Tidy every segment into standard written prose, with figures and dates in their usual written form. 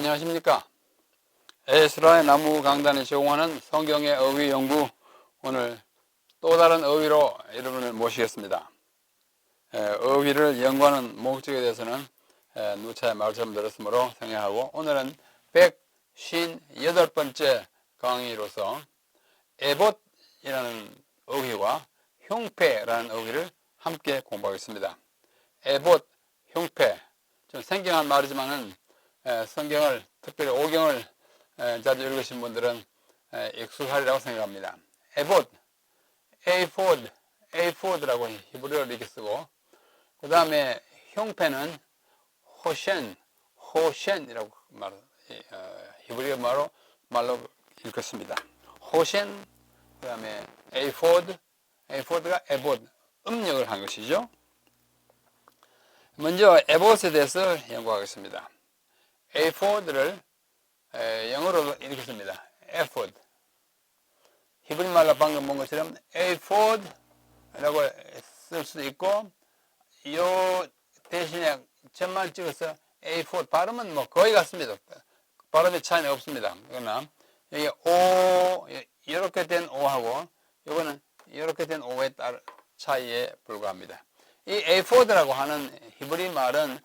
안녕하십니까. 에스라의 나무 강단이 제공하는 성경의 어휘 연구, 오늘 또 다른 어휘로 여러분을 모시겠습니다. 어휘를 연구하는 목적에 대해서는 누차에 말씀 드렸으므로 생략하고, 오늘은 158번째 강의로서 에봇이라는 어휘와 흉패라는 어휘를 함께 공부하겠습니다. 에봇, 흉패, 좀 생경한 말이지만은 성경을, 특별히 오경을 자주 읽으신 분들은 익숙하리라고 생각합니다. 에봇, 에이포드라고 히브리어로 이렇게 쓰고, 그 다음에 흉패는 호셴이라고 히브리어 말로 읽었습니다. 호셴, 그 다음에 에이포드가 에봇, 음력을 한 것이죠. 먼저 에봇에 대해서 연구하겠습니다. 에이포드를 영어로 이렇게 씁니다. 에포드. 히브리 말로 방금 본 것처럼 에이포드라고 쓸 수도 있고, 요 대신에 점만 찍어서 에이포드. 발음은 뭐 거의 같습니다. 발음의 차이는 없습니다. 그러나 여기 O, 이렇게 된 O하고 요거는 이렇게 된 O의 차이에 불과합니다. 이 에이포드라고 하는 히브리 말은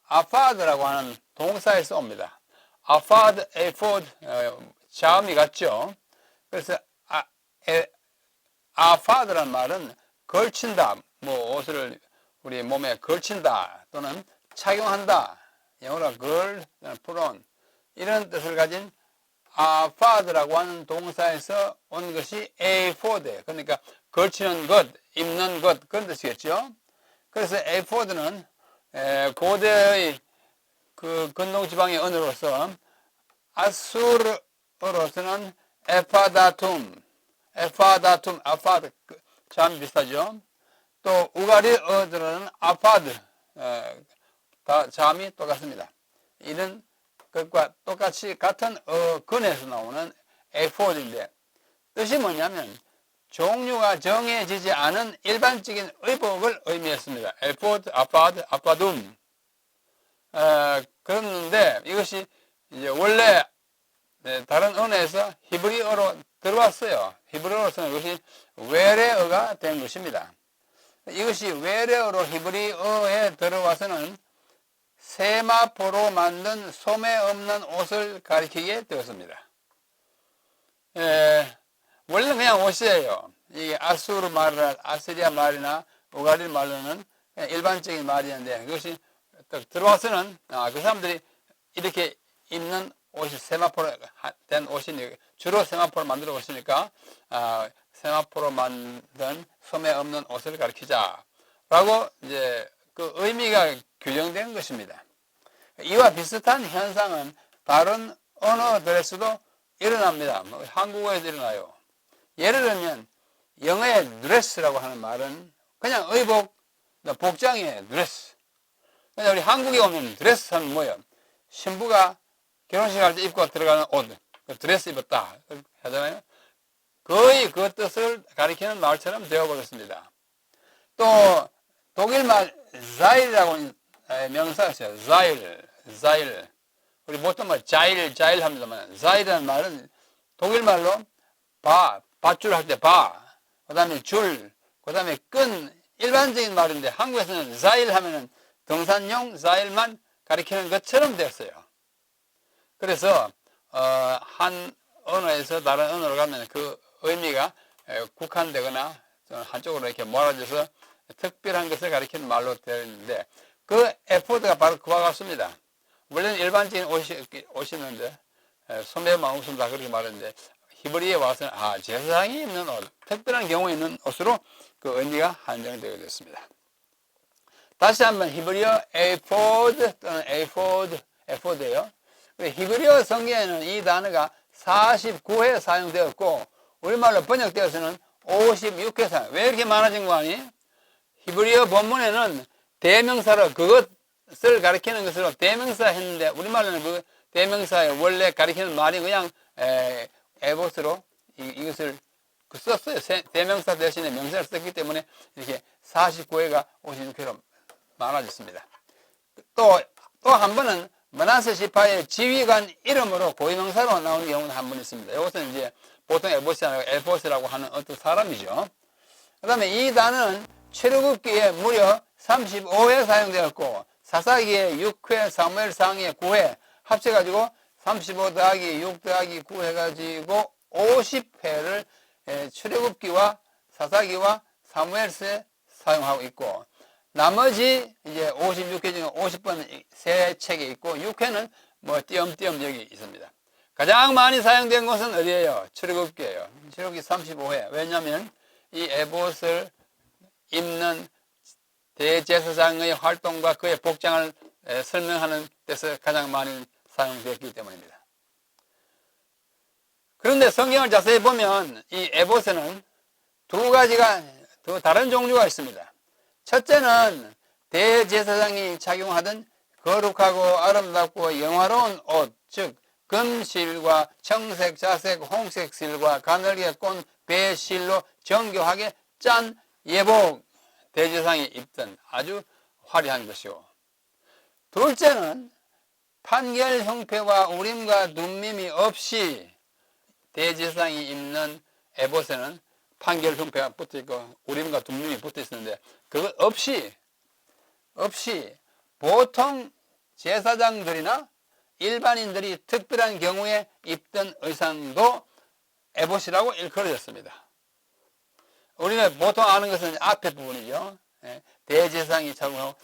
아파드라고 하는 동사에서 옵니다. 아파드, 에이포드, 자음이 같죠? 그래서 아파드라는 말은 걸친다, 뭐 옷을 우리 몸에 걸친다 또는 착용한다, 영어로 걸, put on, 이런 뜻을 가진 아파드라고 하는 동사에서 온 것이 에이포드예요. 그러니까 걸치는 것, 입는 것, 그런 뜻이겠죠. 그래서 에이포드는 고대의 그 건농지방의 언어로서 아수르어로서는 아파드, 참 비슷하죠. 또 우가리어들은 아파드, 다 자음이 똑같습니다. 이런 것과 똑같이 같은 근에서 나오는 에이포드인데, 뜻이 뭐냐면 종류가 정해지지 않은 일반적인 의복을 의미했습니다. 에이포드, 아파둠. 그랬는데 이것이 이제 원래 다른 언어에서 히브리어로 들어왔어요. 히브리어로서는 이것이 외래어가 된 것입니다. 이것이 외래어로 히브리어에 들어와서는 세마포로 만든 소매 없는 옷을 가리키게 되었습니다. 원래는 그냥 옷이에요. 이게 아시리아 말이나 우가리 말로는 일반적인 말이었는데, 그것이 들어와서는 그 사람들이 이렇게 입는 옷이 세마포로 된 옷이니, 주로 세마포로 만들어 왔으니까 세마포로 만든 소매 없는 옷을 가리키자라고 이제 그 의미가 규정된 것입니다. 이와 비슷한 현상은 다른 언어들에서도 일어납니다. 한국어에도 일어나요. 예를 들면 영어의 드레스라고 하는 말은 그냥 의복, 복장이에요. 드레스. 그냥 우리 한국에 오면 드레스 하면 뭐예요? 신부가 결혼식 할 때 입고 들어가는 옷, 드레스 입었다 하잖아요. 거의 그 뜻을 가리키는 말처럼 되어버렸습니다. 또 독일말 자일이라고 명사가 있어요. 자일. 우리 보통 뭐 자일 합니다만, 자일이라는 말은 독일말로 밧줄 할 때 그 다음에 줄, 그 다음에 끈, 일반적인 말인데 한국에서는 자일 하면은 등산용 자일만 가리키는 것처럼 되었어요. 그래서 한 언어에서 다른 언어로 가면 그 의미가 국한되거나 한쪽으로 이렇게 몰아져서 특별한 것을 가리키는 말로 되었는데, 그 에포드가 바로 그와 같습니다. 원래는 일반적인 옷이 있는데 소매만 웃음 다 그렇게 말했는데, 히브리에 와서는 제사장이 입는 옷, 특별한 경우에 있는 옷으로 그 의미가 한정되게 됐습니다. 다시 한번 히브리어 에이포드 또는 에포드예요. 히브리어 성경에는 이 단어가 49회 사용되었고, 우리말로 번역되어서는 56회 사용. 왜 이렇게 많아진 거 아니? 히브리어 본문에는 대명사로 그것을 가리키는 것으로 대명사 했는데, 우리말로는 그 대명사의 원래 가리키는 말이 그냥 에봇으로 이것을 썼어요. 대명사 대신에 명사를 썼기 때문에 이렇게 49회가 56회로 많아졌습니다. 또 한 번은 므낫세 지파의 지휘관 이름으로 고유명사로 나오는 경우는 한 번 있습니다. 이것은 이제 보통 에보스라고 하는 어떤 사람이죠. 그 다음에 이 단어는 출애굽기에 무려 35회 사용되었고 사사기에 6회, 사무엘상에 9회 합쳐가지고 35 더하기 6 더하기 9 해가지고 50회를 출애굽기와 사사기와 사무엘서에 사용하고 있고, 나머지 이제 56회 중에 50번 세 책에 있고 6회는 뭐 띄엄띄엄 여기 있습니다. 가장 많이 사용된 것은 어디예요? 출애굽기예요. 출애굽기 35회. 왜냐하면 이 에봇을 입는 대제사장의 활동과 그의 복장을 설명하는 데서 가장 많이 사용되었기 때문입니다. 그런데 성경을 자세히 보면 이 에봇에는 두 가지가 더 다른 종류가 있습니다. 첫째는 대제사장이 착용하던 거룩하고 아름답고 영화로운 옷, 즉 금실과 청색, 자색, 홍색 실과 가늘게 꼰 배실로 정교하게 짠 예복 대제사장이 입던 아주 화려한 것이고, 둘째는 판결 형패와 우림과 둠밈이 없이 대제사장이 입는 에봇에는 판결 형패가 붙어있고 우림과 둠밈이 붙어있었는데, 그것 없이 보통 제사장들이나 일반인들이 특별한 경우에 입던 의상도 에봇이라고 일컬어졌습니다. 우리가 보통 아는 것은 앞에 부분이죠. 대제사장이 착용하고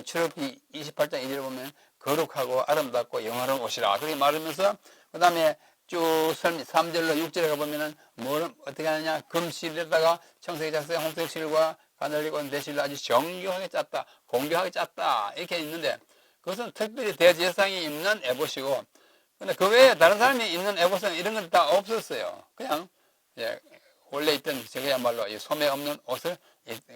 출애굽기 28장 1절을 보면 거룩하고 아름답고 영화로운 옷이라 그렇게 말하면서, 그 다음에 쭉 3절로 6절에 가보면은 뭘 어떻게 하느냐, 금실에다가 청색, 자색, 홍색 실과 가늘리고 대실로 아주 정교하게 짰다, 공교하게 짰다 이렇게 있는데, 그것은 특별히 대제사장이 입는 에봇이고, 근데 그 외에 다른 사람이 입는 에봇은 이런 건 다 없었어요. 그냥 원래 있던 저거야말로 이 소매 없는 옷을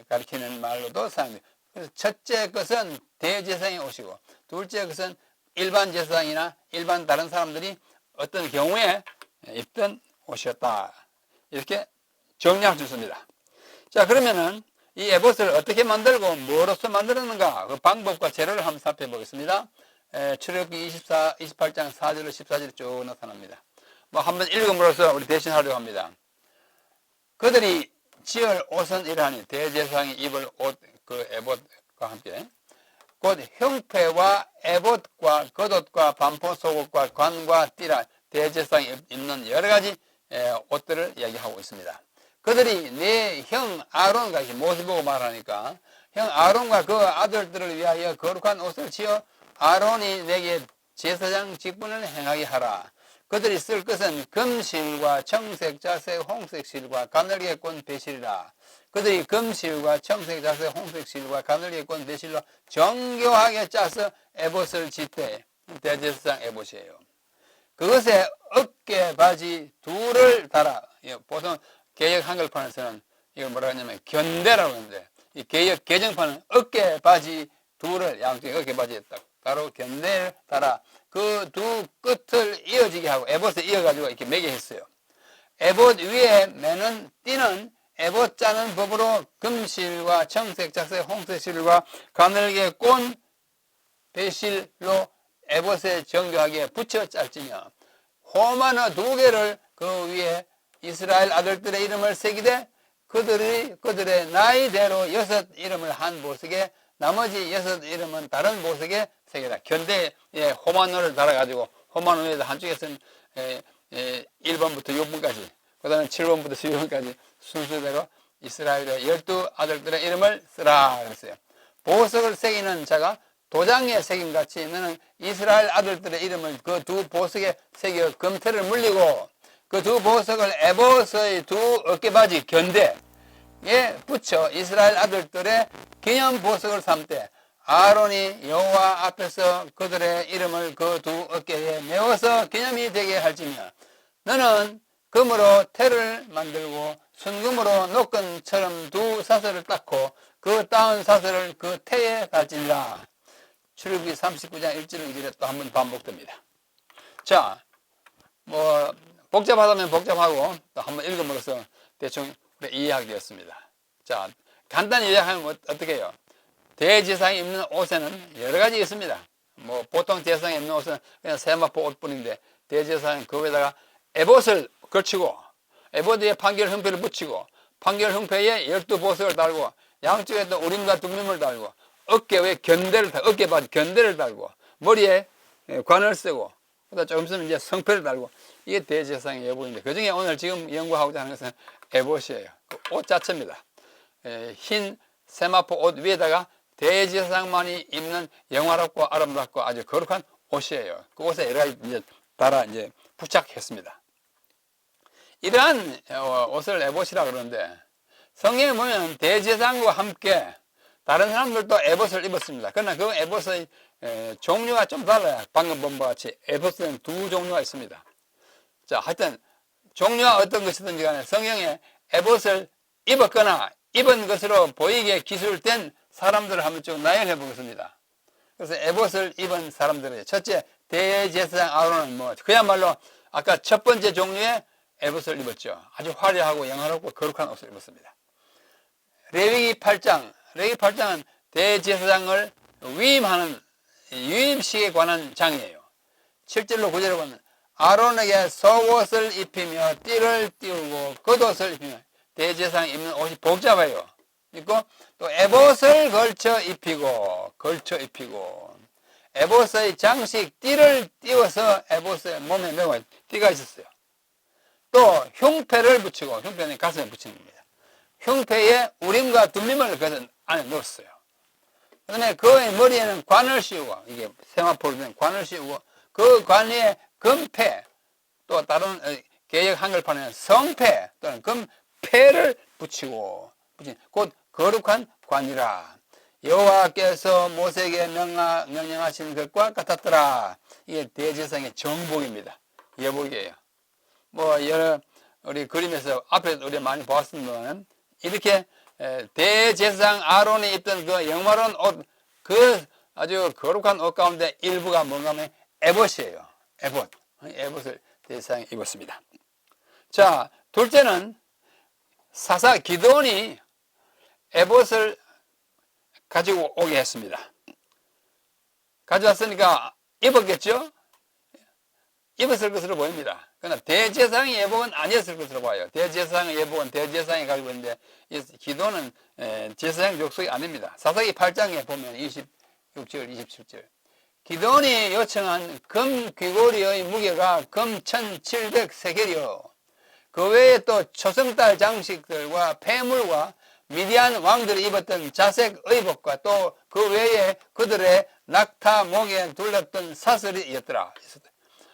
가리키는 말로도 사용돼요. 그래서 첫째 것은 대제사장의 옷이고, 둘째 것은 일반 제사장이나 일반 다른 사람들이 어떤 경우에 입던 옷이었다, 이렇게 정리할 수 있습니다. 자, 그러면은 이 에봇을 어떻게 만들고 뭐로서 만들었는가, 그 방법과 재료를 한번 살펴보겠습니다. 출애굽기 28장 4절로 14절에 쭉 나타납니다. 뭐 한번 읽음으로써 우리 대신 하려고 합니다. 그들이 지을 옷은 이러하니, 대제사장이 입을 옷, 그 에봇과 함께 곧 형패와 에봇과 겉옷과 반포 속옷과 관과 띠라, 대제사장이 입는 여러 가지 옷들을 이야기하고 있습니다. 그들이 내 형 아론과, 이렇게 모습 보고 말하니까, 형 아론과 그 아들들을 위하여 거룩한 옷을 지어 아론이 내게 제사장 직분을 행하게 하라. 그들이 쓸 것은 금실과 청색, 자색, 홍색 실과 가늘게 꼰 배실이라. 그들이 금실과 청색, 자색, 홍색 실과 가늘게 꼰 배실로 정교하게 짜서 에봇을 짓되, 대제사장 에봇이에요. 그것에 어깨 바지 둘을 달아. 보통 개역 한글판에서는 이걸 뭐라 하냐면 견대라고 하는데, 이 개역 개정판은 어깨 바지 둘을, 양쪽에 어깨 바지에 딱 바로 견대를 달아 그 두 끝을 이어지게 하고 에봇에 이어가지고 이렇게 매게 했어요. 에봇 위에 매는 띠는 에봇 짜는 법으로 금실과 청색, 자색, 홍색 실과 가늘게 꼰 배실로 에봇에 정교하게 붙여 짤지며, 호마너 2개를 그 위에 이스라엘 아들들의 이름을 새기되, 그들의 나이대로 6 이름을 한 보석에, 나머지 6 이름은 다른 보석에 새겨라. 견대에 호마노를 달아가지고, 호마노에다 한쪽에서는 1번부터 6번까지, 그 다음에 7번부터 12번까지 순서대로 이스라엘의 12 아들들의 이름을 쓰라 그랬어요. 보석을 새기는 자가 도장에 새김같이 너는 이스라엘 아들들의 이름을 그 두 보석에 새겨 금태를 물리고, 그 두 보석을 에봇의 두 어깨바지 견대에 붙여 이스라엘 아들들의 기념 보석을 삼되, 아론이 여호와 앞에서 그들의 이름을 그 두 어깨에 메워서 기념이 되게 할지며, 너는 금으로 태를 만들고 순금으로 노끈처럼 두 사슬을 닦고 그 따은 사슬을 그 태에 달지니라. 출애굽기 39장 1절 2절에 또 한 번 반복됩니다. 자, 뭐 복잡하다면 복잡하고 또 한번 읽음으로써 대충 이해하게 되었습니다. 자, 간단히 이해하면 어떻게 해요? 대제사장이 입는 옷에는 여러 가지 있습니다. 뭐 보통 제사장에 입는 옷은 그냥 세마포 옷뿐인데 대제사장은 그 위에다가 에봇을 걸치고 에봇에 판결 형패를 붙이고 판결 형패에 12보석을 달고 양쪽에 또 우림과 둠림을 달고 어깨에 견대를 달고 어깨밭 견대를 달고 머리에 관을 쓰고 그다음 조금 있으면 이제 성패를 달고 이게 대제사장의 예복인데 그 중에 오늘 지금 연구하고자 하는 것은 에봇이에요. 그 옷 자체입니다. 흰 세마포 옷 위에다가 대제사장만이 입는 영화롭고 아름답고 아주 거룩한 옷이에요. 그 옷에 여러 가지 이제 달아 이제 부착했습니다. 이러한 옷을 에봇이라 그러는데 성경에 보면 대제사장과 함께 다른 사람들도 에봇을 입었습니다. 그러나 그 에봇의 종류가 좀 달라요. 방금 본 바와 같이 에봇은 두 종류가 있습니다. 자, 하여튼 종류가 어떤 것이든지 간에 성경에 에봇을 입었거나 입은 것으로 보이게 기술된 사람들을 한번 쭉 나열해 보겠습니다. 그래서 에봇을 입은 사람들이에요. 첫째, 대제사장 아론은 뭐 그야말로 아까 첫 번째 종류의 에봇을 입었죠. 아주 화려하고 영화롭고 거룩한 옷을 입었습니다. 레위기 8장은 대제사장을 위임하는 위임식에 관한 장이에요. 7절로 9절에 보면 아론에게 속옷을 입히며 띠를 띄우고 겉옷을 입히며 대제사장이 입는 옷이 복잡해요. 있고 또 에봇을 걸쳐 입히고 에봇의 장식 띠를 띄워서 에봇의 몸에 매고 띠가 있었어요. 또 흉패를 붙이고 흉패는 가슴에 붙이는 겁니다. 흉패에 우림과 둠림을 그 안에 넣었어요. 그 다음에 그의 머리에는 관을 씌우고 이게 세마포로 된 관을 씌우고 그 관 위에 금패 또 다른 개역 한글판에는 성패 또는 금패를 붙이고 곧 거룩한 관이라 여호와께서 모세에게 명령하신 것과 같았더라. 이게 대제사장의 정복입니다. 예복이에요. 뭐 여러 우리 그림에서 앞에 우리 많이 보았습니다만 이렇게 대제사장 아론이 입던 그 영화로운 옷, 그 아주 거룩한 옷 가운데 일부가 뭔가 하면 에봇이에요. 에봇을 대제사장이 입었습니다. 자, 둘째는 사사 기드온이 에봇을 가지고 오게 했습니다. 가져왔으니까 입었겠죠? 입었을 것으로 보입니다. 그러나 대제사장의 예복은 아니었을 것으로 봐요. 대제사장의 예복은 대제사장이 가지고 있는데 기도는 제사장 족속이 아닙니다. 사사기 8장에 보면 26절, 27절 기도원이 요청한 금 귀고리의 무게가 금 1700세겔이요. 그 외에 또 초승달 장식들과 폐물과 미디안 왕들이 입었던 자색 의복과 또 그 외에 그들의 낙타 목에 둘렀던 사슬이 있더라.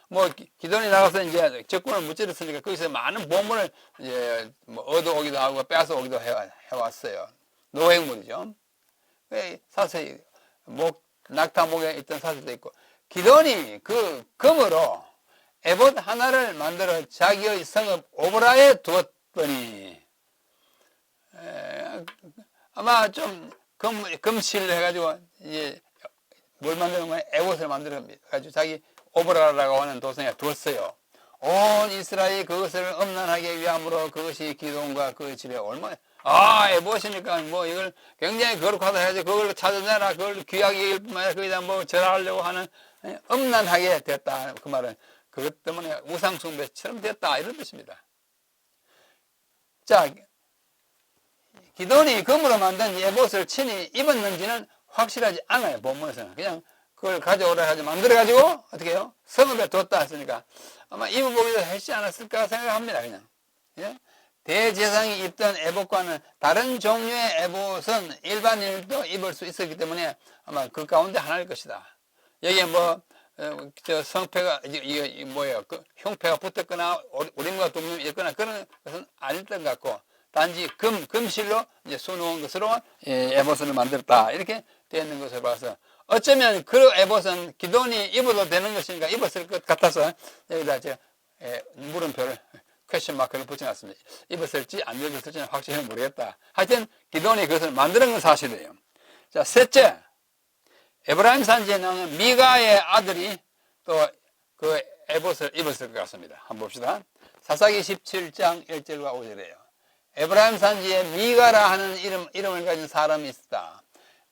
뭐 기돈이 나가서 이제 적군을 무찌르으니까 거기서 많은 보물을 이제 뭐 얻어오기도 하고 빼앗아 오기도 해왔어요. 노획물이죠. 사슬이 낙타 목에 있던 사슬도 있고 기돈이 그 금으로 에봇 하나를 만들어 자기의 성읍 오브라에 두었더니 아마 좀 금실을 해가지고 이제 뭘 만드는 거냐 에봇을 만들어 가지고 자기 오브라라고 하는 도성에 두었어요. 온 이스라엘이 그것을 엄란하게 위함으로 그것이 기도원과 그 집에 얼마나 에봇이니까 뭐 이걸 굉장히 거룩하다 해야지 그걸 찾아내라 그걸 귀하게 여길 뿐만 아니라 거기다 뭐 절하려고 하는 엄란하게 됐다. 그 말은 그것 때문에 우상숭배처럼 됐다 이런 뜻입니다. 자, 기돈이 금으로 만든 에봇을 친히 입었는지는 확실하지 않아요. 본문에서는 그냥 그걸 가져오라 하지 만들어가지고 어떻게 해요? 성읍에 뒀다 했으니까 아마 입어보기도 했지 않았을까 생각합니다. 그냥 대제사장이 입던 에봇과는 다른 종류의 에봇은 일반인도 입을 수 있었기 때문에 아마 그 가운데 하나일 것이다. 여기에 뭐 성패가 이게 뭐예요? 그 흉패가 붙었거나 우림과 둠림이 있거나 그런 것은 아닐 것 같고 단지 금실로 이제 수놓은 것으로 에봇을 만들었다 이렇게 되어 있는 것을 봐서 어쩌면 그 에봇은 기돈이 입어도 되는 것인가 입었을 것 같아서 여기다 제가 물음표를 퀘스천 마크를 붙여놨습니다. 입었을지 안 입었을지는 확실히 모르겠다. 하여튼 기돈이 그것을 만드는 건 사실이에요. 자, 셋째, 에브라임 산지에 나오는 미가의 아들이 또 그 에봇을 입었을 것 같습니다. 한번 봅시다. 사사기 17장 1절과 5절이에요. 에브라임 산지에 미가라 하는 이름을 가진 사람이 있었다.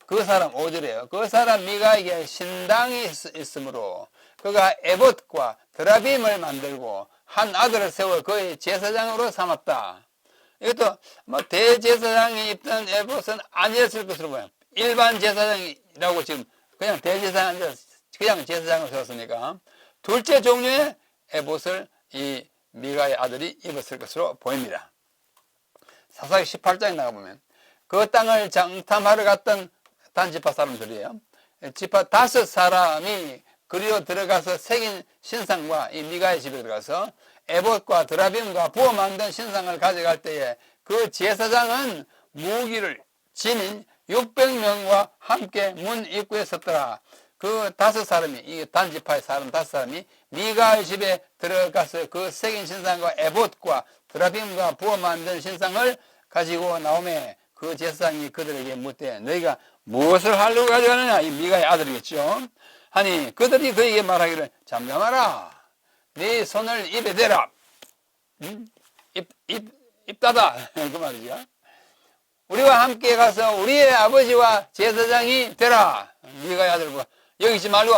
그 사람 5절이에요. 그 사람 미가에게 신당이 있으므로 그가 에봇과 드라빔을 만들고 한 아들을 세워 그의 제사장으로 삼았다. 이것도 뭐 대제사장이 입던 에봇은 아니었을 것으로 보여요. 일반 제사장이라고 지금 그냥 대제사장 아니라 그냥 제사장을 세웠으니까 둘째 종류의 에봇을 이 미가의 아들이 입었을 것으로 보입니다. 사사기 18장에 나가보면 그 땅을 장탐하러 갔던 단지파 사람들이에요. 지파 5사람이 그리로 들어가서 새긴 신상과 이 미가의 집에 들어가서 에봇과 드라빔과 부어 만든 신상을 가져갈 때에 그 제사장은 무기를 지닌 600명과 함께 문 입구에 섰더라. 그 5사람이, 이 단지파의 사람 5사람이 미가의 집에 들어가서 그 새긴 신상과 에봇과 드라빔과 부어 만든 신상을 가지고 나오매 그 제사장이 그들에게 묻되 너희가 무엇을 하려고 가져가느냐? 이 미가의 아들이겠죠. 하니 그들이 그에게 말하기를 잠잠하라. 네 손을 입에 대라. 입 닫아. 그 말이죠. 우리와 함께 가서 우리의 아버지와 제사장이 되라. 미가의 아들과 여기 있지 말고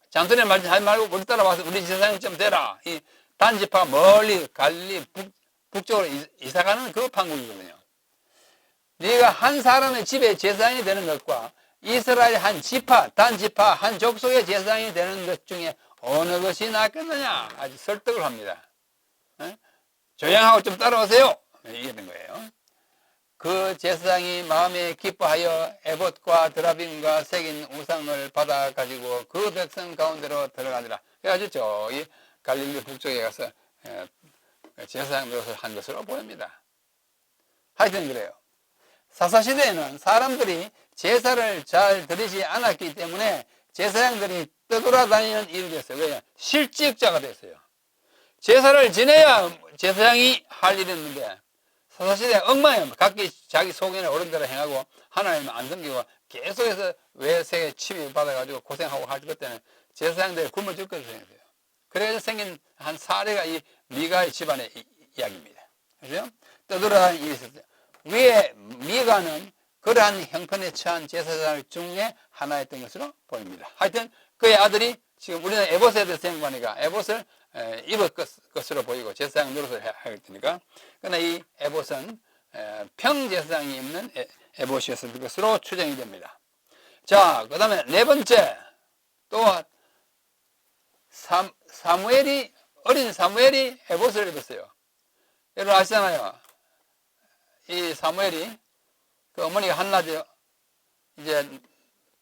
장전에 말지 하지 말고 우리 따라와서 우리 제사장이 좀 되라. 이 단지파가 멀리 갈릴리 북쪽으로 이사가는 그 판국이거든요. 네가 한 사람의 집에 제사장이 되는 것과 이스라엘의 한 지파, 단지파, 한 족속의 제사장이 되는 것 중에 어느 것이 낫겠느냐? 아주 설득을 합니다. 조용하고 좀 따라오세요. 이게 된 거예요. 그 제사장이 마음에 기뻐하여 에봇과 드라빔과 새긴 우상을 받아 가지고 그 백성 가운데로 들어가니라. 그래가지고 저기 갈릴리 북쪽에 가서 제사장 노릇을 한 것으로 보입니다. 하여튼 그래요. 사사시대에는 사람들이 제사를 잘 드리지 않았기 때문에 제사장들이 떠돌아다니는 일이 됐어요. 왜냐? 실직자가 됐어요. 제사를 지내야 제사장이 할 일이 있는데 사사시대에 엉망이에요. 각기 자기 소견에 어른대로 행하고 하나님을 안 섬기고 계속해서 외세에 침입 받아가지고 고생하고 할 것 때는 제사장들이 굶어 죽게 생겼어요. 그래서 생긴 한 사례가 이 미가의 집안의 이야기입니다. 그죠? 떠돌아다니는 일이 있었어요. 위에 미가는 그러한 형편에 처한 제사장 중에 하나였던 것으로 보입니다. 하여튼 그의 아들이 지금 우리는 에봇에 대해서 연구하니까 에봇을 입을 것으로 보이고 제사장 노릇을 하게 되니까 그러나 이 에봇은 평제사장이 입는 에봇이었을 것으로 추정이 됩니다. 자, 그 다음에 네 번째 또 어린 사무엘이 에봇을 입었어요. 여러분 아시잖아요. 이 사무엘이 그 어머니가 한낮에 이제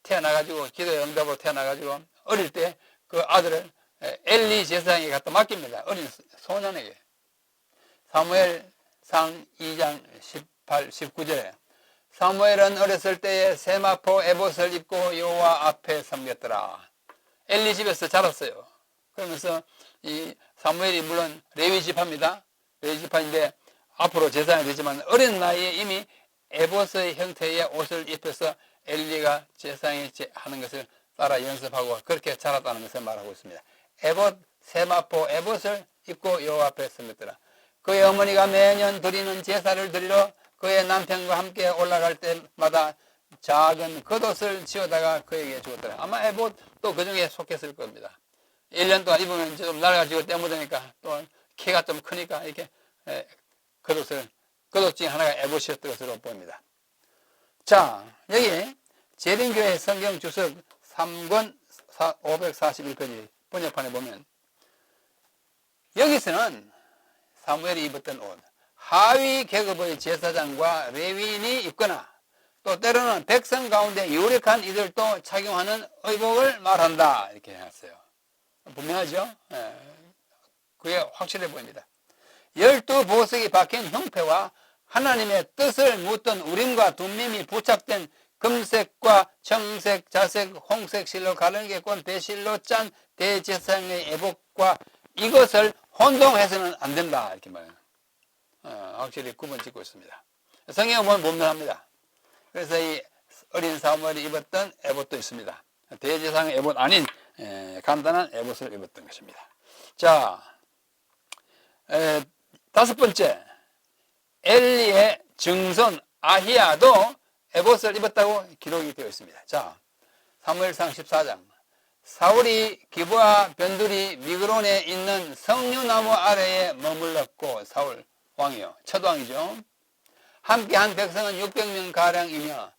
태어나가지고 기도의 응답으로 태어나가지고 어릴 때 그 아들을 엘리 제사장에게 갖다 맡깁니다. 어린 소년에게. 사무엘상 2장 18, 19절에 사무엘은 어렸을 때에 세마포 에봇을 입고 여호와 앞에 섬겼더라. 엘리 집에서 자랐어요. 그러면서 이 사무엘이 물론 레위 지파입니다. 레위 지파인데 앞으로 제사장이 되지만 어린 나이에 이미 에봇의 형태의 옷을 입혀서 엘리가 제사장이 하는 것을 따라 연습하고 그렇게 자랐다는 것을 말하고 있습니다. 에봇, 세마포 에봇을 입고 여호와 앞에 섬겼더라. 그의 어머니가 매년 드리는 제사를 드리러 그의 남편과 함께 올라갈 때마다 작은 겉옷을 지어다가 그에게 주었더라. 아마 에봇도 그 중에 속했을 겁니다. 1년 동안 입으면 좀 낡아지고 때 묻으니까 또 키가 좀 크니까 이렇게 겉옷 중에 하나가 에봇이었던 것으로 보입니다. 자, 여기 재림교회 성경 주석 3권 541페이지 번역판에 보면 여기서는 사무엘이 입었던 옷, 하위 계급의 제사장과 레위인이 입거나 또 때로는 백성 가운데 유력한 이들도 착용하는 의복을 말한다. 이렇게 해놨어요. 분명하죠? 그게 확실해 보입니다. 12보석이 박힌 형패와 하나님의 뜻을 묻던 우림과 둠밈이 부착된 금색과 청색, 자색, 홍색 실로 가르게 꼰 대실로 짠 대제사장의 에봇과 이것을 혼동해서는 안 된다. 이렇게 말해요. 확실히 구분 짓고 있습니다. 성경을 보면 분명합니다. 그래서 이 어린 사무엘이 입었던 에봇도 있습니다. 대제사장의 에봇 아닌 간단한 에봇을 입었던 것입니다. 자, 다섯 번째, 엘리의 증손 아히야도 에봇을 입었다고 기록이 되어 있습니다. 자, 사무엘상 14장. 사울이 기브아 변두리 미그론에 있는 석류나무 아래에 머물렀고, 사울 왕이요, 첫 왕이죠. 함께한 백성은 600명 가량이며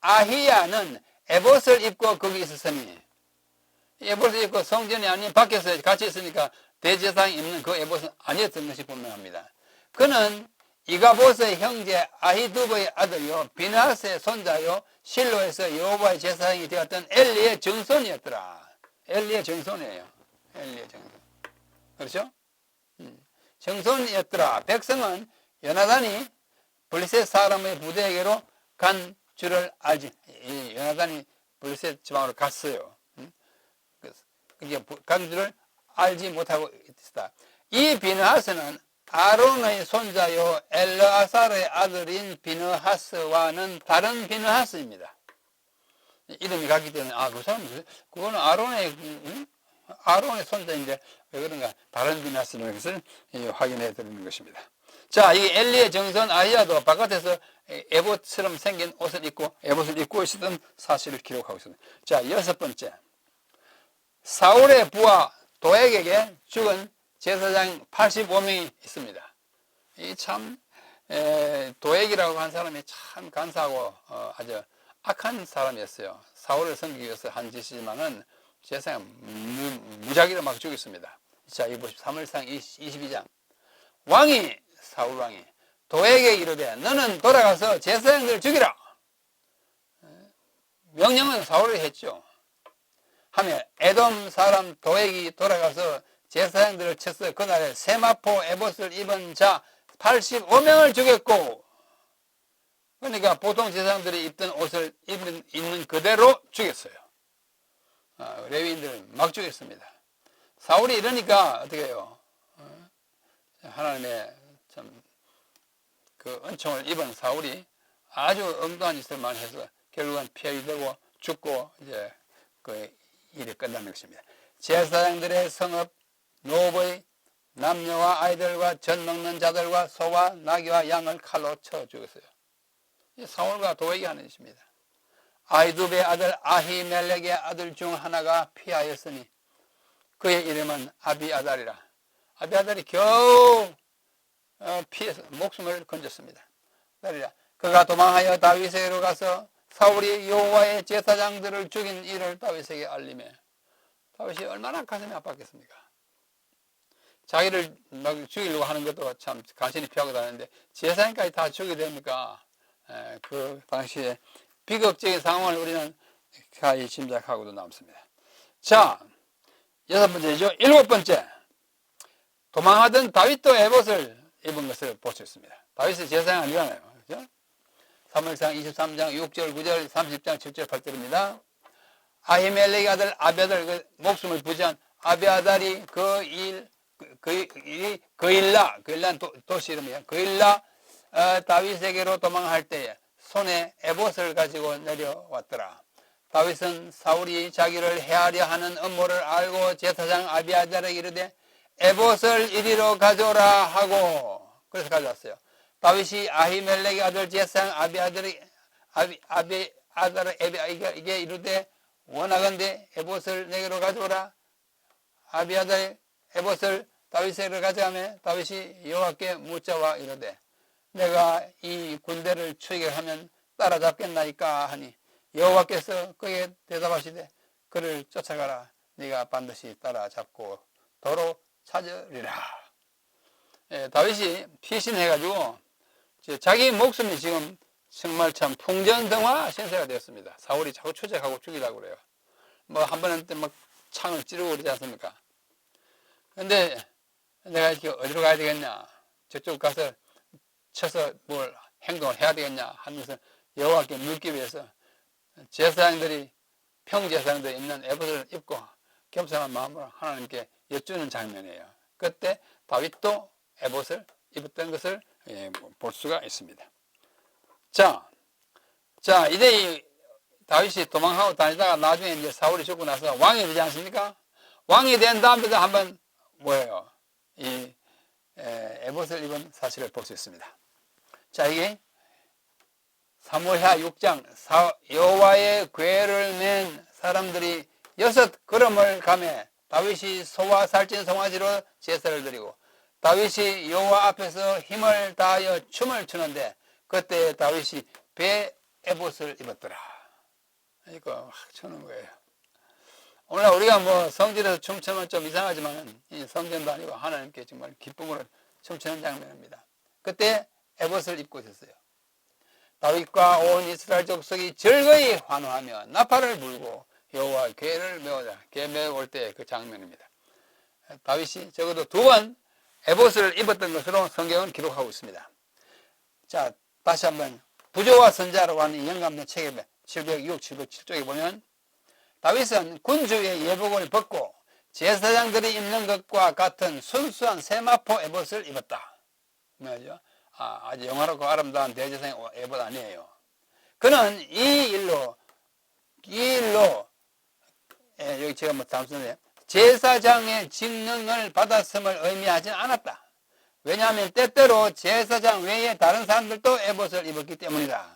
아히야는 에봇을 입고 거기 있었으니, 에봇을 입고 성전이 아닌 밖에서 같이 있으니까 대제사장이 입는 그 에봇은 아니었던 것이 분명합니다. 그는 이가봇의 형제 아히두브의 아들요 비느하스의 손자요 실로에서 여호와의 제사장이 되었던 엘리의 정손이었더라. 엘리의 정손이에요. 엘리의 정손. 그렇죠? 정손이었더라. 백성은 요나단이 블레셋 사람의 부대에게로 간 줄을 알지. 요나단이 블레셋 지방으로 갔어요. 그게 간 줄을 알지 못하고 있다. 이 비느하스는 아론의 손자요 엘르아살의 아들인 비느하스와는 다른 비느하스입니다. 이름이 같기 때문에 그 사람은 그거는 아론의 손자인데 왜 그런가 다른 비느하스라는 것을 확인해 드리는 것입니다. 자, 이 엘리의 정손 아히야도 바깥에서 에봇처럼 생긴 옷을 입고 에봇을 입고 있었던 사실을 기록하고 있습니다. 자, 6번째, 사울의 부하 도액에게 죽은 제사장 85명이 있습니다. 이 참 도액이라고 한 사람이 참 간사하고 아주 악한 사람이었어요. 사울을 섬기기 위해서 한 짓이지만은 제사장 무작위로 막 죽였습니다. 자, 이 보십시오. 사무엘상 22장. 사울 왕이 도액에게 이르되 너는 돌아가서 제사장들을 죽이라. 명령은 사울이 했죠. 하며 에돔 사람 도액이 돌아가서 제사장들을 쳐서 그날에 세마포 에봇을 입은 자 85명을 죽였고, 그러니까 보통 제사장들이 입던 옷을 입는 그대로 죽였어요. 레위인들을 막 죽였습니다. 사울이 이러니까 어떻게 해요? 하나님의 참 그 은총을 입은 사울이 아주 엉뚱한 짓을 많이 해서 결국은 피하게 되고 죽고 이제 그 일이 끝나는 것입니다. 제사장들의 성읍 노브의 남녀와 아이들과 젖 먹는 자들과 소와 나귀와 양을 칼로 쳐 죽였어요. 사울과 도액이 하는 짓입니다. 아히두베의 아들 아히멜렉의 아들 중 하나가 피하였으니 그의 이름은 아비아달이라. 아비아달이 겨우 피해서 목숨을 건졌습니다. 그가 도망하여 다윗에게로 가서 사울이 여호와의 제사장들을 죽인 일을 다윗에게 알리매 다윗이 얼마나 가슴이 아팠겠습니까? 자기를 막 죽이려고 하는 것도 참 간신히 피하고 다녔는데 제사장까지 다 죽이게 되니까 그 당시에 비극적인 상황을 우리는 가히 짐작하고도 남습니다. 자, 6번째죠. 7번째, 도망하던 다윗도 에봇을 입은 것을 볼 수 있습니다. 다윗의 제사장 아니잖아요. 그렇죠? 사무엘상 23장 6절 9절 30장 7절 8절입니다. 아히멜렉의 아들 아비아달 그 목숨을 부지한 아비아달이 그일라는 도시 이름이에요. 그일라 다윗에게로 도망할 때에 손에 에봇을 가지고 내려왔더라. 다윗은 사울이 자기를 해하려 하는 음모를 알고 제사장 아비아달에게 이르되 에봇을 이리로 가져오라 하고 그래서 가져왔어요. 다윗이 아히멜렉의 아들 제사장 아비아달에게 이르되 원하건대 에봇을 내게로 가져오라. 아비아달의 에봇을 다윗에게로 가져가며 다윗이 여호와께 묻자와 이르되 내가 이 군대를 추격하면 따라잡겠나이까 하니 여호와께서 그에게 대답하시되 그를 쫓아가라. 네가 반드시 따라잡고 도로 찾으리라. 다윗이 피신해가지고 자기 목숨이 지금 정말 참 풍전등화 신세가 되었습니다. 사울이 자꾸 추적하고 죽이려고 그래요. 뭐 한 번은 막 창을 찌르고 그러지 않습니까? 근데 내가 이렇게 어디로 가야 되겠냐? 저쪽 가서 쳐서 뭘 행동을 해야 되겠냐 하면서 여호와께 묻기 위해서 제사장들이 평제사장들이 입는 에봇을 입고 겸손한 마음으로 하나님께 여쭈는 장면이에요. 그때 다윗도 에봇을 입었던 것을 볼 수가 있습니다. 자, 이제 다윗이 도망하고 다니다가 나중에 이제 사울이 죽고 나서 왕이 되지 않습니까? 왕이 된 다음에도 한번 뭐예요? 이 에봇을 입은 사실을 볼 수 있습니다. 자, 이게 사무엘하 6장 여호와의 궤를 맨 사람들이 6걸음을 가매 다윗이 소와 살찐 송아지로 제사를 드리고 다윗이 여호와 앞에서 힘을 다하여 춤을 추는데 그때 다윗이 배 에봇을 입었더라. 이거 막 추는 거예요. 오늘 우리가 뭐 성전에서 춤추면 좀 이상하지만 이 성전도 아니고 하나님께 정말 기쁨으로 춤추는 장면입니다. 그때 에봇을 입고 있었어요. 다윗과 온 이스라엘 족속이 즐거이 환호하며 나팔을 불고 여호와 궤를 메우자. 궤 메울 때 그 장면입니다. 다윗이 적어도 2번 에봇을 입었던 것으로 성경은 기록하고 있습니다. 자, 다시 한번 부조와 선자라고 하는 이 영감된 책에 706, 707쪽에 보면 다윗은 군주의 예복을 벗고 제사장들이 입는 것과 같은 순수한 세마포 에봇을 입었다. 뭐죠? 아주 영화롭고 아름다운 대제사장의 에봇 아니에요. 그는 이 일로 여기 제가 뭐 잠시만요. 제사장의 직능을 받았음을 의미하지 않았다. 왜냐하면 때때로 제사장 외에 다른 사람들도 에봇을 입었기 때문이다.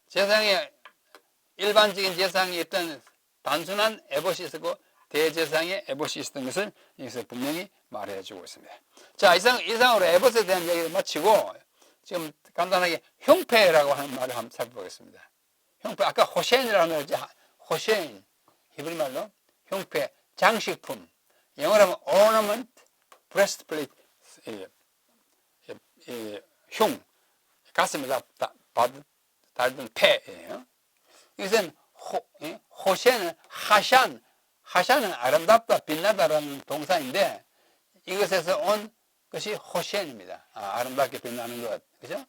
제사장의 일반적인 제사장이 있던 단순한 에봇이 있었고 대제사장의 에봇이 있었던 것을 여기서 분명히 말해주고 있습니다. 자, 이상으로 에봇에 대한 얘기를 마치고 지금 간단하게 흉패라고 하는 말을 한번 살펴보겠습니다. 흉패, 아까 호센이라고 하지, 호센, 히브리 말로 흉패, 장식품, 영어로 하면 ornament, breastplate, 흉, 가슴에 달던 패예요. 이것은 호센은 하샨은 아름답다, 빛나다라는 동사인데 이것에서 온 것이 호센입니다. 아름답게 빛나는 것, 그죠?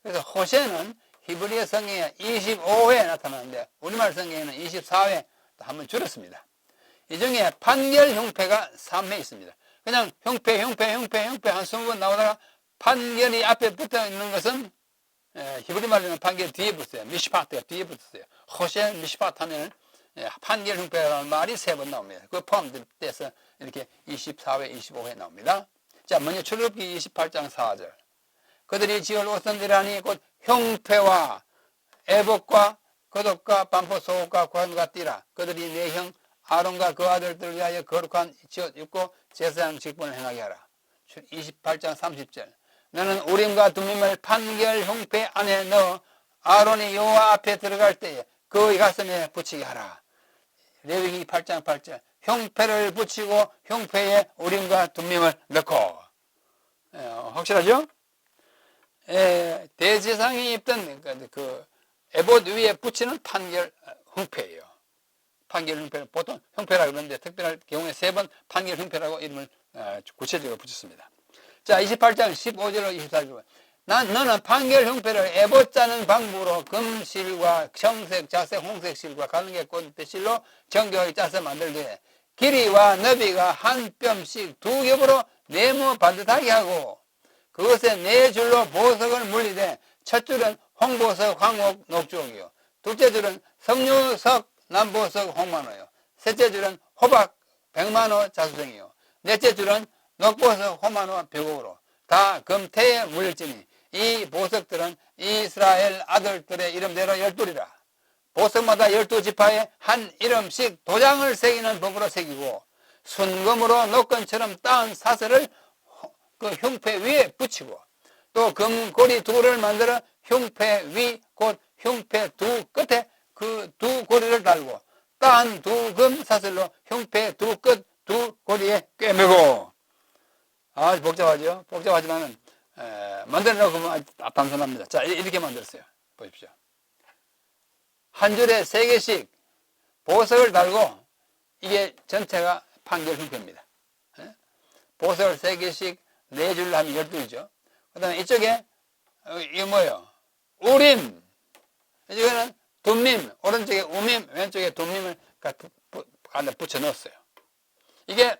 그래서 호센은 히브리어 성경에 25회 나타나는데 우리말 성경에는 24회 한번 줄였습니다. 이 중에 판결 흉패가 3회 있습니다. 그냥 흉패 한 20번 나오다가 판결이 앞에 붙어 있는 것은 히브리 말로는 판결 뒤에 붙어요. 미시파트가 뒤에 붙었어요. 호센 미시파트 하면 판결 흉패라는 말이 3번 나옵니다. 그 포함돼서 이렇게 24회, 25회 나옵니다. 자, 먼저 출애굽기 28장 4절. 그들이 지을 옷선지라니 곧 흉패와 에봇과 겉옷과 반포 속옷과 구한과 띠라. 그들이 내 형 아론과 그 아들들을 위하여 거룩한 지옷 입고 제사장 직분을 행하게 하라. 28장 30절. 너는 우림과 둠밈을 판결 흉패 안에 넣어 아론이 여호와 앞에 들어갈 때에 그의 가슴에 붙이게 하라. 레위기 8장 8절. 흉패를 붙이고 흉패에 우림과 둠밈을 넣고. 확실하죠? 대제사장이 입던 그 에봇 위에 붙이는 판결 흉패예요. 판결 흉패는 보통 흉패라고 그러는데 특별한 경우에 3번 판결 흉패라고 이름을 구체적으로 붙였습니다. 자, 28장 15절로 24절. 너는 판결 흉패를 에봇 짜는 방법으로 금실과 청색, 자색, 홍색 실과 갈게 꽃실로 정교하게 짜서 만들되 길이와 너비가 한 뼘씩 2겹으로 네모 반듯하게 하고 그것에 4줄로 보석을 물리되 첫 줄은 홍보석, 황옥, 녹주옥이요. 둘째 줄은 석류석, 남보석, 홍만호요. 셋째 줄은 호박, 백만호, 자수정이요. 넷째 줄은 녹보석, 호만호, 벽옥으로 다 금태에 물릴지니 이 보석들은 이스라엘 아들들의 이름대로 12이라. 보석마다 12지파에 한 이름씩 도장을 새기는 법으로 새기고 순금으로 녹건처럼 따은 사슬을 그 흉패 위에 붙이고 또 금고리 2를 만들어 흉패 위 곧 흉패 2 끝에 그 2 고리를 달고 따은 2 금 사슬로 흉패 2 끝 2 고리에 꿰매고. 아주 복잡하죠? 복잡하지만은 만들어놓고 보면 단순합니다. 자, 이렇게 만들었어요. 보십시오. 한 줄에 3개씩 보석을 달고 이게 전체가 판결 흉패입니다. 보석을 3개씩 4줄로 하면 12이죠. 그 다음에 이쪽에 이게 뭐예요? 우림. 이거는 둠밈. 오른쪽에 우밈, 왼쪽에 둠밈을 안에 붙여 넣었어요. 이게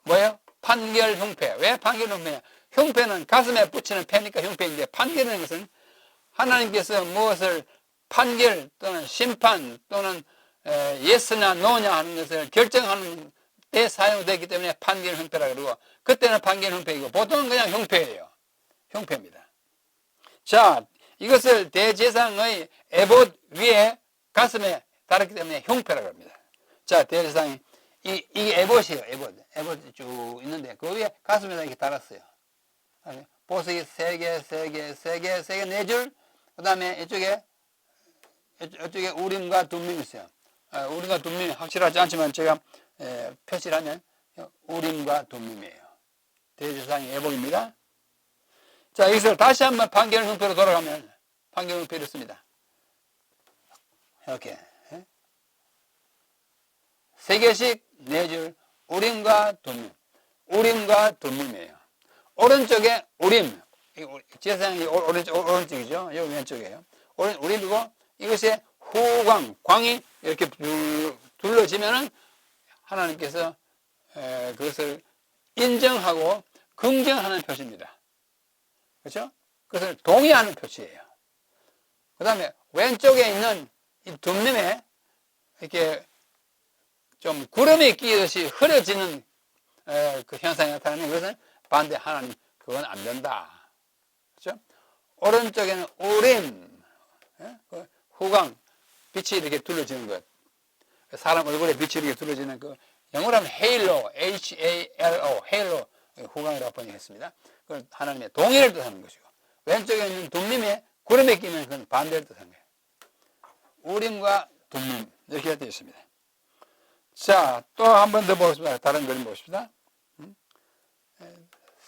뭐예요? 판결 흉패. 왜 판결 흉패냐? 흉패는 가슴에 붙이는 패니까 흉패인데 판결이라는 것은 하나님께서 무엇을 판결 또는 심판 또는 예스나 노냐 하는 것을 결정하는 때 사용되기 때문에 판결 흉패라고 그러고 그때는 판결 흉패이고 보통은 그냥 흉패예요. 흉패입니다. 자, 이것을 대제사장의 에봇 위에 가슴에 달았기 때문에 형패라고 합니다. 자, 대제사장이 이게 에봇이에요. 에봇이 쭉 있는데 그 위에 가슴에다 이렇게 달았어요. 보석이 세 개, 네 줄. 그 다음에 이쪽에 우림과 둠밈이 있어요. 우림과 둠밈이 확실하지 않지만 제가 표시를 하면 우림과 둠밈이에요. 대제사장의 에봇입니다. 자, 여기서 다시 한번 판결 형태로 돌아가면 판결 형태를 씁니다. 이렇게 세 개씩 네 줄 우림과 둠밈. 우림과 둠밈이에요. 오른쪽에 우림, 제사장이 오른쪽이죠. 여기 왼쪽이에요. 우림이고 이것이 후광, 광이 이렇게 둘러지면은 하나님께서 그것을 인정하고 긍정하는 표시입니다. 그렇죠? 그것을 동의하는 표시예요. 그 다음에 왼쪽에 있는 이 둠림에 이렇게 좀 구름이 끼듯이 흐려지는 그 현상이 나타나는 것은 반대 하나님 그건 안 된다. 그렇죠? 오른쪽에는 우림, 그 후광, 빛이 이렇게 둘러지는 것. 사람 얼굴에 빛이 이렇게 둘러지는 그 영어로 하면 헤일로, H-A-L-O, 헤일로 후광이라고 번역했습니다. 그건 하나님의 동의를 뜻하는 것이고 왼쪽에 있는 둠림에 구름에 끼면 그건 반대를 뜻하는 거예요. 우림과 둠림 이렇게 되어 있습니다. 자, 또 한 번 더 보겠습니다. 다른 그림 보십시다.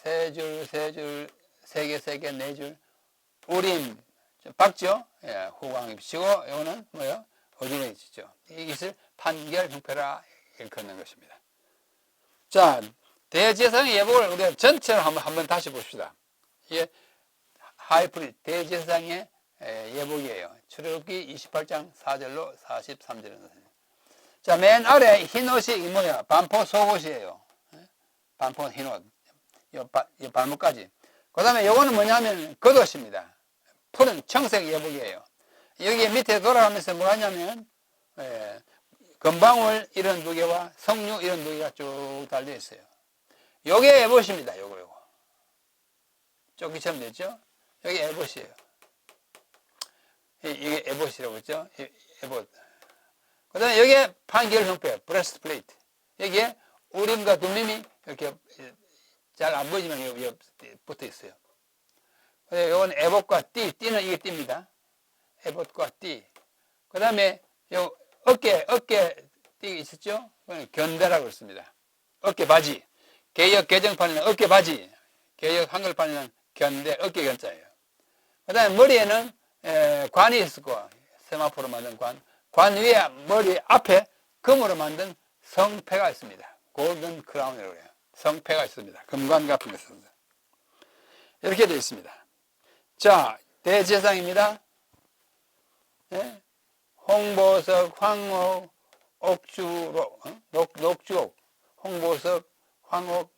세 줄, 세 개, 네 줄. 우림, 박죠? 예, 후광이 비치고, 이거는 뭐요? 어둠이 비치죠. 이것을 판결 형패라 일컫는 것입니다. 자, 대제사장의 예복을 우리가 전체를 한번 다시 봅시다. 이게 하이프리 대제사장의 예복이에요. 출애굽기 28장 4절로 43절입니다. 자, 맨 아래 흰 옷이 뭐야? 반포 속옷이에요. 반포 흰 옷. 이 발목까지. 그 다음에 요거는 뭐냐면 겉옷입니다. 푸른 청색 예복이에요. 여기 밑에 돌아가면서 뭐 하냐면 금방울 이런 두 개와 석류 이런 두 개가 쭉 달려 있어요. 요게 에봇입니다. 요거. 조끼처럼 됐죠? 여기 에봇이에요. 이게 에봇이라고 했죠? 에봇. 그 다음에 여기에 판결 형패, 브레스트 플레이트. 여기에 우림과 둠림이 이렇게 잘 안 보이지만 여기 붙어 있어요. 이건 에봇과 띠는 이게 띠입니다. 에봇과 띠. 그 다음에 요 어깨 띠 있었죠? 그건 견대라고 했습니다. 어깨 바지. 개역 개정판에는 어깨 바지. 개역 한글판에는 견대, 어깨 견자예요. 그 다음에 머리에는 관이 있었고, 세마포로 만든 관. 관 위에 머리 앞에 금으로 만든 성패가 있습니다. 골든 크라운이라고 해요. 성패가 있습니다. 금관 같은 게 있습니다. 이렇게 되어 있습니다. 자, 대제사장입니다. 네? 홍보석, 황옥, 옥주록, 녹주옥, 홍보석, 황옥,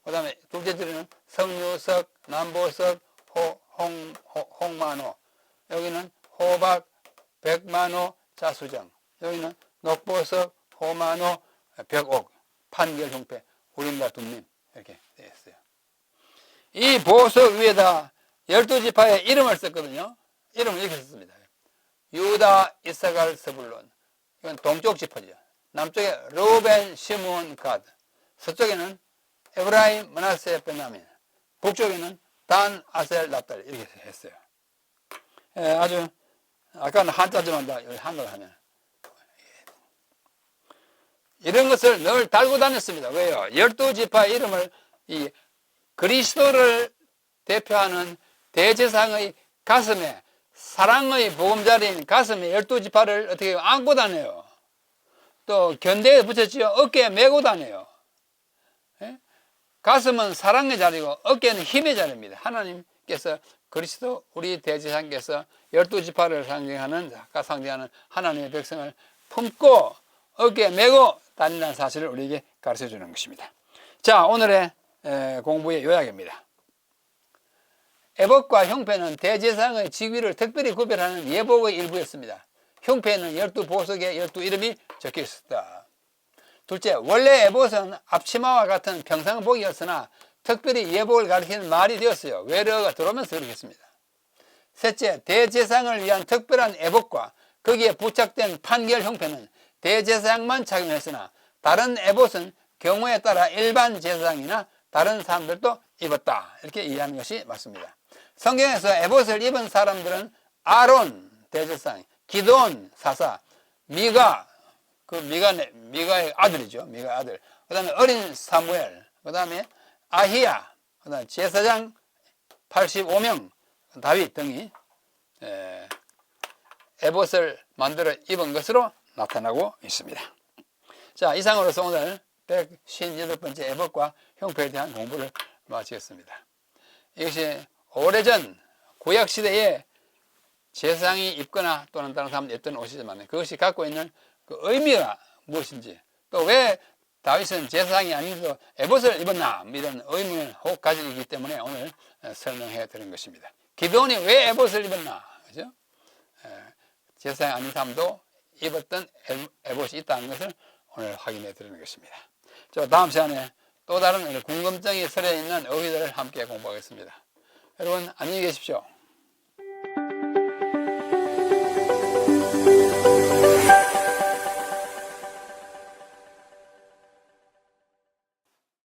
그 다음에 둘째 줄에는 석류석, 남보석, 홍만호, 여기는 호박, 백만호, 자수정, 여기는 녹보석, 호만호, 벽옥, 판결 형패, 우림과 둠림 이렇게 되어 있어요. 이 보석 위에다 12지파의 이름을 썼거든요. 이름을 이렇게 썼습니다. 유다, 이사갈, 스불론. 이건 동쪽 지파죠. 남쪽에 르우벤, 시므온, 갓. 서쪽에는 에브라임, 므낫세, 베냐민. 북쪽에는 단, 아셀, 납달리 이렇게 했어요. 아주 아까는 한자좀 한다. 한글 하면 이런 것을 늘 달고 다녔습니다. 왜요? 12지파 이름을 이 그리스도를 대표하는 대제사장의 가슴에 사랑의 보금자리인 가슴에 12지파를 어떻게 안고 다녀요. 또 견대에 붙였지요. 어깨에 메고 다녀요. 예? 가슴은 사랑의 자리고 어깨는 힘의 자리입니다. 하나님께서 그리스도 우리 대제사장께서 12지파를 상징하는 하나님의 백성을 품고 어깨에 메고 다닌다는 사실을 우리에게 가르쳐 주는 것입니다. 자, 오늘의 공부의 요약입니다. 에봇과 형패는 대제사장의 직위를 특별히 구별하는 예복의 일부였습니다. 형패에는 12보석에 12이름이 적혀 있었다. 둘째, 원래 에봇은 앞치마와 같은 평상복이었으나 특별히 예복을 가리키는 말이 되었어요. 외래어가 들어오면서 그렇게 했습니다. 셋째, 대제사장을 위한 특별한 에봇과 거기에 부착된 판결 형패는 대제사장만 착용했으나 다른 에봇은 경우에 따라 일반 제사장이나 다른 사람들도 입었다. 이렇게 이해하는 것이 맞습니다. 성경에서 에봇을 입은 사람들은 아론 대제사장, 기드온 사사, 미가의 아들이죠. 미가의 아들. 그 다음에 어린 사무엘, 그 다음에 아히야, 그 다음에 제사장 85명, 다윗 등이 에봇을 만들어 입은 것으로 나타나고 있습니다. 자, 이상으로서 오늘 158번째 에봇과 형패에 대한 공부를 마치겠습니다. 이것이 오래전 구약시대에 제사장이 입거나 또는 다른 사람들이 입던 옷이지만 그것이 갖고 있는 그 의미가 무엇인지, 또 왜 다윗은 제사장이 아닌데도 에봇을 입었나, 이런 의문을 혹 가지고 있기 때문에 오늘 설명해 드린 것입니다. 기드온이 왜 에봇을 입었나, 그죠? 제사장이 아닌 사람도 입었던 에봇이 있다는 것을 오늘 확인해 드리는 것입니다. 다음 시간에 또 다른 궁금증이 서려 있는 어휘들을 함께 공부하겠습니다. 여러분 안녕히 계십시오.